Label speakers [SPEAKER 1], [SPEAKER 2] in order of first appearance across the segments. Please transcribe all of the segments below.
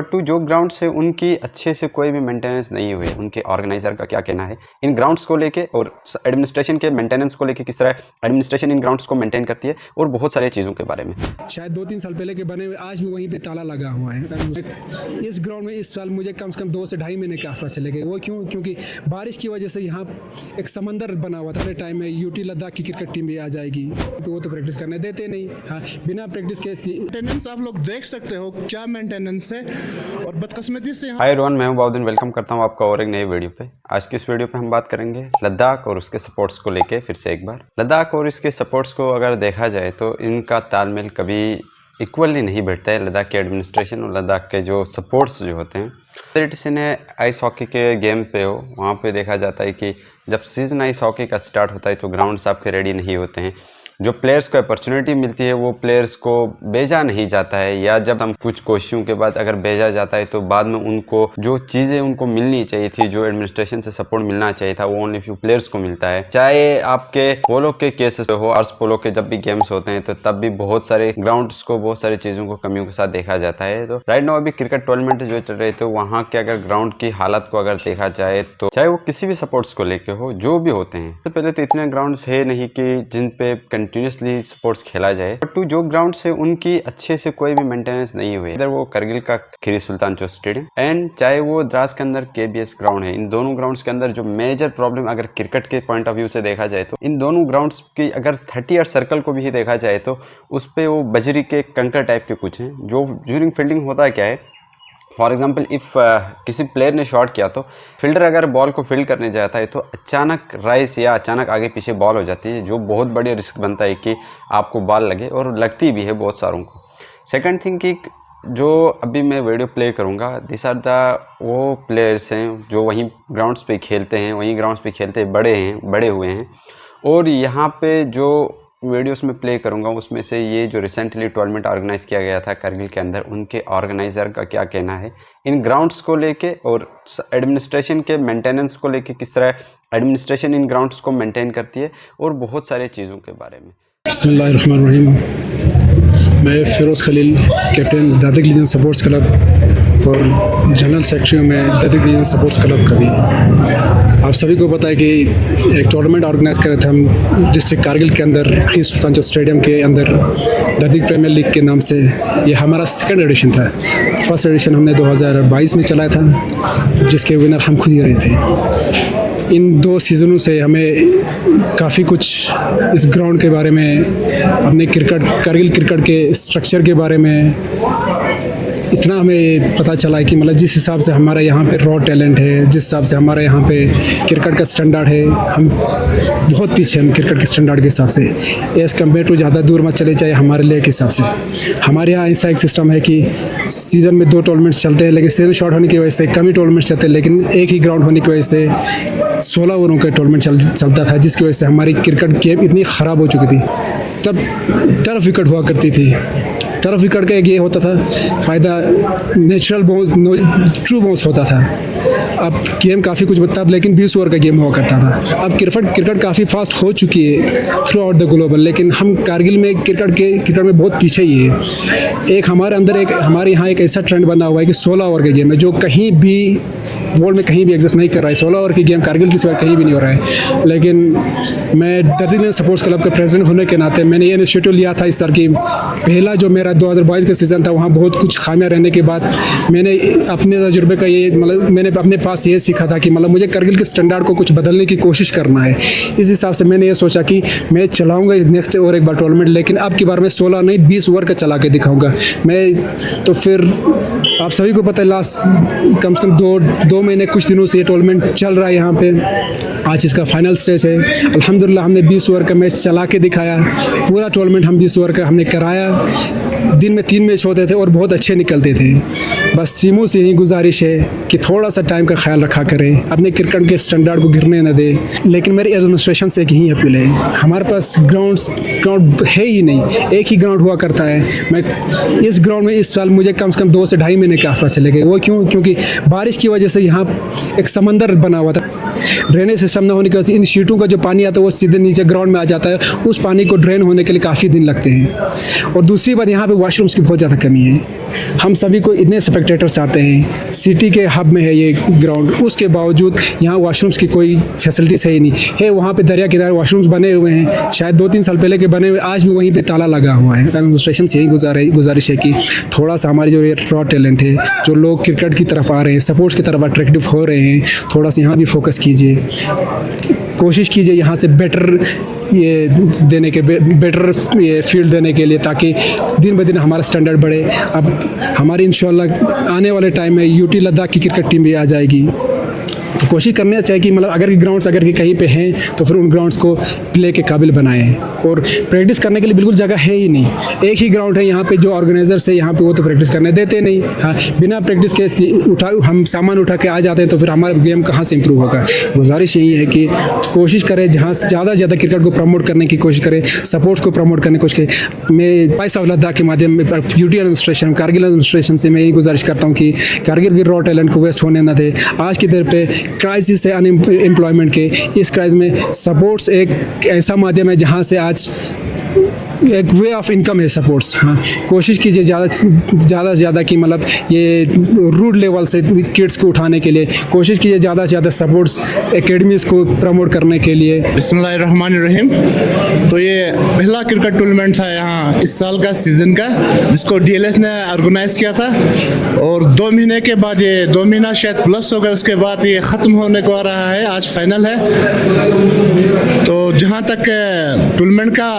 [SPEAKER 1] To जो grounds है उनकी अच्छे से कोई भी मेंटेनेंस नहीं हुई। उनके ऑर्गेनाइजर का क्या कहना है इन ग्राउंड्स को लेके और एडमिनिस्ट्रेशन के मेंटेनेंस को लेके, किस तरह एडमिनिस्ट्रेशन इन ग्राउंड्स को मेंटेन करती है और बहुत सारी चीज़ों के बारे में।
[SPEAKER 2] शायद 2-3 साल पहले के बने हुए आज भी वहीं पे ताला लगा हुआ है। इस ग्राउंड में इस साल मुझे कम से कम 2 से ढाई महीने के आसपास चले गए। वो क्योंकि बारिश की वजह से यहाँ एक समंदर बना हुआ था। टाइम में यूटी लद्दाख की क्रिकेट टीम भी आ जाएगी, वो तो प्रैक्टिस करने देते नहीं। हाँ, बिना प्रैक्टिस के
[SPEAKER 3] मेंटेनेंस आप लोग देख सकते हो क्या मेंटेनेंस है। और बदकिस्मती से
[SPEAKER 1] हाय एवरीवन, मैं हूं बाउद्दीन। वेलकम करता हूं आपका और एक नई वीडियो पे। आज की इस वीडियो पे हम बात करेंगे लद्दाख और उसके सपोर्ट्स को लेके। फिर से एक बार लद्दाख और इसके सपोर्ट्स को अगर देखा जाए तो इनका तालमेल कभी इक्वली नहीं बैठता है। लद्दाख के एडमिनिस्ट्रेशन और लद्दाख के जो सपोर्ट्स जो होते हैं, किसी ने आइस हॉकी के गेम पे हो, वहाँ पे देखा जाता है कि जब सीज़न आइस हॉकी का स्टार्ट होता है तो ग्राउंड्स आपके रेडी नहीं होते हैं। जो प्लेयर्स को अपॉर्चुनिटी मिलती है वो प्लेयर्स को भेजा नहीं जाता है, या जब हम कुछ कोशिशों के बाद अगर भेजा जाता है तो बाद में उनको जो चीज़ें उनको मिलनी चाहिए थी, जो एडमिनिस्ट्रेशन से सपोर्ट मिलना चाहिए था, वो ओनली फ्यू प्लेयर्स को मिलता है। चाहे आपके पोलो के केसेस पे हो, आर्स पोलो के जब भी गेम्स होते हैं तो तब भी बहुत सारे ग्राउंड्स को, बहुत सारी चीज़ों को कमियों के साथ देखा जाता है। तो राइट नाउ अभी क्रिकेट टूर्नामेंट जो चल रहे थे वहाँ के अगर ग्राउंड की हालत को अगर देखा जाए तो चाहे वो किसी भी सपोर्ट्स को लेके हो, जो भी होते हैं, तो पहले तो इतने ग्राउंड्स है नहीं कि जिन पे कंटिन्यूसली स्पोर्ट्स खेला जाए। टू जो ग्राउंड्स है उनकी अच्छे से कोई भी मेंटेनेंस नहीं हुई। इधर वो करगिल का खीरी सुल्तान चौक स्टेडियम एंड चाहे वो द्रास के अंदर KBS ग्राउंड है, इन दोनों ग्राउंड्स के अंदर जो मेजर प्रॉब्लम अगर क्रिकेट के पॉइंट ऑफ व्यू से देखा जाए तो इन दोनों ग्राउंड्स की अगर 30 यार्ड सर्कल को भी देखा जाए तो उस पे वो बजरी के कंकर टाइप के कुछ हैं। जो ड्यूरिंग फील्डिंग होता है क्या है, फॉर एग्जाम्पल इफ़ किसी प्लेयर ने शॉट किया तो फील्डर अगर बॉल को फील्ड करने जाता है तो अचानक राइस या अचानक आगे पीछे बॉल हो जाती है, जो बहुत बड़ी रिस्क बनता है कि आपको बॉल लगे, और लगती भी है बहुत सारों को। सेकंड थिंग कि जो अभी मैं वीडियो प्ले करूँगा, दिस आर द वो प्लेयर्स हैं जो वहीं ग्राउंड्स पे खेलते हैं, वहीं ग्राउंड्स पे खेलते बड़े हुए हैं। और यहाँ पे जो वीडियोस में प्ले करूंगा उसमें से ये जो रिसेंटली टूर्नामेंट ऑर्गेनाइज किया गया था करगिल के अंदर, उनके ऑर्गेनाइज़र का क्या कहना है इन ग्राउंड्स को लेके और एडमिनिस्ट्रेशन के मेंटेनेंस को लेके, किस तरह एडमिनिस्ट्रेशन इन ग्राउंड्स को मेंटेन करती है और बहुत सारे चीज़ों के बारे में।
[SPEAKER 2] बिस्मिल्लाहिर्रहमानिर्रहीम। मैं Firoz Khalil, captain Dadik legend sports club और जनरल सेक्रेटरी में दादिक लीजेंड सपोर्ट्स क्लब का भी। आप सभी को पता है कि एक टूर्नामेंट ऑर्गेनाइज करे थे हम डिस्ट्रिक्ट कारगिल के अंदर, खीरी सुल्तान चौक स्टेडियम के अंदर, दादिक प्रीमियर लीग के नाम से। ये हमारा सेकंड एडिशन था। फर्स्ट एडिशन हमने 2022 में चलाया था, जिसके विनर हम खुद ही रहे थे। इन 2 सीज़नों से हमें काफ़ी कुछ इस ग्राउंड के बारे में, अपने कारगिल क्रिकेट के स्ट्रक्चर के बारे में इतना हमें पता चला है कि मतलब जिस हिसाब से हमारा यहाँ पे रॉ टैलेंट है, जिस हिसाब से हमारा यहाँ पे क्रिकेट का स्टैंडर्ड है, हम बहुत पीछे हम क्रिकेट के स्टैंडर्ड के हिसाब से। एज़ कम्पेयर टू ज़्यादा दूर मत चले जाए हमारे लिए के हिसाब से। हमारे यहाँ ऐसा एक सिस्टम है कि सीज़न में 2 टूर्नामेंट्स चलते हैं, लेकिन सीजन शॉर्ट होने की वजह से कम ही टूर्नामेंट्स चलते हैं, लेकिन एक ही ग्राउंड होने की वजह से 16 ओवरों का टूर्नामेंट चलता था, जिसकी वजह से हमारी क्रिकेट गेम इतनी ख़राब हो चुकी थी। तब टर्फ विकेट हुआ करती थी। टर्फ विकेट का एक ये होता था फ़ायदा, नेचुरल बाउंस, ट्रू बाउंस होता था। अब गेम काफ़ी कुछ बता, लेकिन 20 ओवर का गेम हुआ करता था। अब क्रिकेट काफ़ी फास्ट हो चुकी है थ्रू आउट द ग्लोबल, लेकिन हम कारगिल में क्रिकेट में बहुत पीछे ही है। हमारे यहाँ एक ऐसा ट्रेंड बना हुआ है कि 16 ओवर का गेम है, जो कहीं भी वर्ल्ड में कहीं भी एग्जिस्ट नहीं कर रहा है। 16 ओवर की गेम कारगिल की सिवा कहीं भी नहीं हो रहा है। लेकिन मैं दादिक लीजेंड सपोर्ट्स क्लब का प्रेसिडेंट होने के नाते मैंने ये इनिशिएटिव लिया था इस साल की। पहला जो मेरा 2022 का सीज़न था, वहाँ बहुत कुछ खामियां रहने के बाद मैंने अपने तजुर्बे का ये मैंने अपने पास ये सीखा था कि मुझे करगिल के स्टैंडर्ड को कुछ बदलने की कोशिश करना है। इस हिसाब से मैंने ये सोचा कि मैं चलाऊँगा नेक्स्ट और एक बार टूर्नामेंट, लेकिन अब की बार मैं 16 नहीं 20 ओवर का चला के दिखाऊँगा मैं। तो फिर आप सभी को पता है लास्ट कम से कम 2 महीने कुछ दिनों से ये टूर्नामेंट चल रहा है यहाँ पे। आज इसका फाइनल स्टेज है। अल्हम्दुलिल्लाह हमने 20 ओवर का मैच चला के दिखाया। पूरा टूर्नामेंट हम 20 ओवर का हमने कराया। दिन में 3 मैच होते थे और बहुत अच्छे निकलते थे। बस टीमों से यही गुजारिश है कि थोड़ा सा टाइम का ख्याल रखा करें, अपने क्रिकेट के स्टैंडर्ड को गिरने न दें। लेकिन मेरी एडमिनिस्ट्रेशन से एक ही अपील है, हमारे पास ग्राउंड है ही नहीं, एक ही ग्राउंड हुआ करता है। मैं इस ग्राउंड में इस साल मुझे कम से कम 2 से ढाई महीने के आसपास चले गए। वो क्योंकि बारिश की वजह से यहाँ एक समंदर बना हुआ था। ड्रेनेज सिस्टम न होने की वजह से इन शीटों का जो पानी आता है वो सीधे नीचे ग्राउंड में आ जाता है। उस पानी को ड्रेन होने के लिए काफ़ी दिन लगते हैं। और दूसरी बात, यहाँ पे वॉशरूम्स की बहुत ज़्यादा कमी है। हम सभी को इतने स्पेक्टेटर्स आते हैं। सिटी के हब में है ये ग्राउंड, उसके बावजूद यहाँ वॉशरूम्स की कोई फैसिलिटीज़ है ही नहीं है। वहाँ पे दरिया किनारे वॉशरूम्स बने हुए हैं, शायद 2-3 साल पहले के बने हुए, आज भी वहीं पे ताला लगा हुआ है। एडमिनिस्ट्रेशन से यही गुजारिश है कि थोड़ा सा हमारी जो ये रॉ टैलेंट है, जो लोग क्रिकेट की तरफ आ रहे हैं, स्पोर्ट्स की तरफ अट्रैक्टिव हो रहे हैं, थोड़ा सा यहाँ भी फोकस कीजिए, कोशिश कीजिए यहाँ से बेटर ये देने के बेटर ये फील्ड देने के लिए, ताकि दिन ब दिन हमारा स्टैंडर्ड बढ़े। अब हमारी इंशाल्लाह आने वाले टाइम में यूटी लद्दाख की क्रिकेट टीम भी आ जाएगी। तो कोशिश करनी चाहिए कि मतलब अगर ग्राउंड्स अगर कहीं पे हैं तो फिर उन ग्राउंड्स को प्ले के काबिल बनाएं। और प्रैक्टिस करने के लिए बिल्कुल जगह है ही नहीं, एक ही ग्राउंड है यहाँ पे, जो ऑर्गेनाइजर्स है यहाँ पे वो तो प्रैक्टिस करने देते नहीं। हाँ, बिना प्रैक्टिस के हम सामान उठा के आ जाते हैं, तो फिर हमारा गेम कहाँ से इम्प्रूव होगा। गुजारिश यही है कि कोशिश करें जहाँ ज़्यादा से ज़्यादा क्रिकेट को प्रमोट करने की कोशिश करें, सपोर्ट्स को प्रमोट करने की कोशिश करें। मैं वॉइस ऑफ लद्दाख के माध्यम में यूटी एडमिनिस्ट्रेशन, कारगिल एडमिनिस्ट्रेशन से मैं यही गुजारिश करता हूँ कि कारगिल की रॉ टैलेंट को वेस्ट होने न दे। आज की दर पे क्राइसिस है अनएम्प्लॉयमेंट के, इस क्राइसिस में सपोर्ट्स एक ऐसा माध्यम है जहाँ से आज एक वे ऑफ इनकम है सपोर्ट्स। हाँ, कोशिश कीजिए ज़्यादा से ज़्यादा कि मतलब ये रूट लेवल से किड्स को उठाने के लिए कोशिश कीजिए, ज़्यादा से ज़्यादा सपोर्ट्स एकेडमीज़ को प्रमोट करने के लिए।
[SPEAKER 3] बिस्मिल्लाहिर्रहमानिर्रहीम। तो ये पहला क्रिकेट टूर्नामेंट था यहाँ इस साल का सीज़न का, जिसको डीएलएस ने ऑर्गेनाइज़ किया था, और 2 महीने के बाद, ये 2 महीना शायद प्लस हो गया, उसके बाद ये ख़त्म होने को आ रहा है। आज फाइनल है। तो जहाँ तक टूर्नामेंट का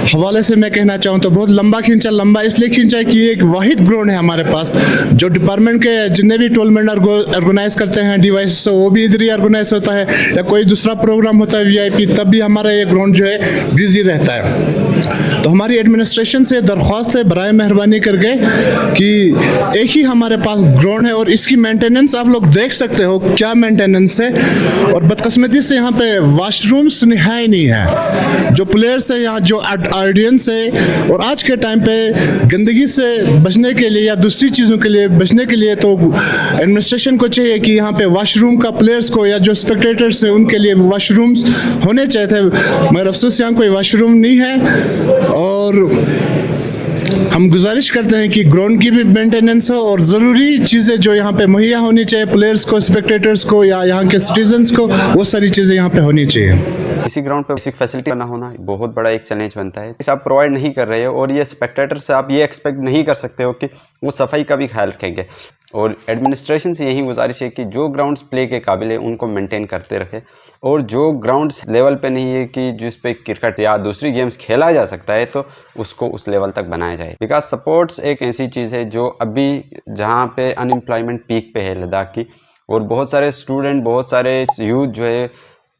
[SPEAKER 3] हवाले से मैं कहना चाहूँ तो बहुत लंबा इसलिए खींचा कि एक वाहिद ग्राउंड है हमारे पास, जो डिपार्टमेंट के जितने भी टूर्नामेंट ऑर्गेनाइज करते हैं डिवाइस, वो भी इधर ही ऑर्गेनाइज होता है, या कोई दूसरा प्रोग्राम होता है वीआईपी, तब भी हमारा ये ग्राउंड जो है बिजी रहता है। तो हमारी एडमिनिस्ट्रेशन से दरख्वास्त है बराए मेहरबानी करके कि एक ही हमारे पास ग्राउंड है, और इसकी मेंटेनेंस आप लोग देख सकते हो क्या मेंटेनेंस है। और बदकिस्मती से यहाँ पे वॉशरूम्स निहाई नहीं है। जो प्लेयर्स है यहाँ, जो ऑडियंस है, और आज के टाइम पे गंदगी से बचने के लिए या दूसरी चीज़ों के लिए बचने के लिए, तो एडमिनिस्ट्रेशन को चाहिए कि यहाँ पे वॉशरूम का प्लेयर्स को या जो स्पेक्टेटर्स है उनके लिए वॉशरूम्स होने चाहिए थे, मगर अफसोस यहाँ कोई वॉशरूम नहीं है। और हम गुजारिश करते हैं कि ग्राउंड की भी मेंटेनेंस हो, और ज़रूरी चीज़ें जो यहाँ पे मुहैया होनी चाहिए प्लेयर्स को, स्पेक्टेटर्स को या यहाँ के सिटीजन्स को, वो सारी चीज़ें यहाँ पे होनी चाहिए।
[SPEAKER 1] इसी ग्राउंड पे बेसिक फैसिलिटी ना होना बहुत बड़ा एक चैलेंज बनता है। इसे आप प्रोवाइड नहीं कर रहे हो, और ये स्पेक्टेटर से आप ये एक्सपेक्ट नहीं कर सकते हो कि वो सफाई का भी ख्याल रखेंगे। और एडमिनिस्ट्रेशन से यही गुजारिश है कि जो ग्राउंड्स प्ले के काबिल है उनको मेंटेन करते रखें, और जो ग्राउंड्स लेवल पे नहीं है कि जिस पे क्रिकेट या दूसरी गेम्स खेला जा सकता है, तो उसको उस लेवल तक बनाया जाए। बिकॉज सपोर्ट्स एक ऐसी चीज़ है जो अभी जहाँ पे अनएम्प्लॉयमेंट पीक पे है लद्दाख की, और बहुत सारे स्टूडेंट, बहुत सारे यूथ जो है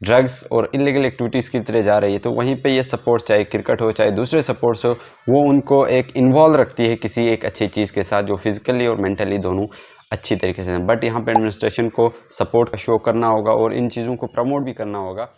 [SPEAKER 1] ड्रग्स और इलीगल एक्टिविटीज़ की तरह जा रही है, तो वहीं पे ये सपोर्ट, चाहे क्रिकेट हो चाहे दूसरे सपोर्ट्स हो, वो उनको एक इन्वॉल्व रखती है किसी एक अच्छी चीज़ के साथ, जो फिज़िकली और मेंटली दोनों अच्छी तरीके से। बट यहाँ पे एडमिनिस्ट्रेशन को सपोर्ट शो करना होगा और इन चीज़ों को प्रमोट भी करना होगा।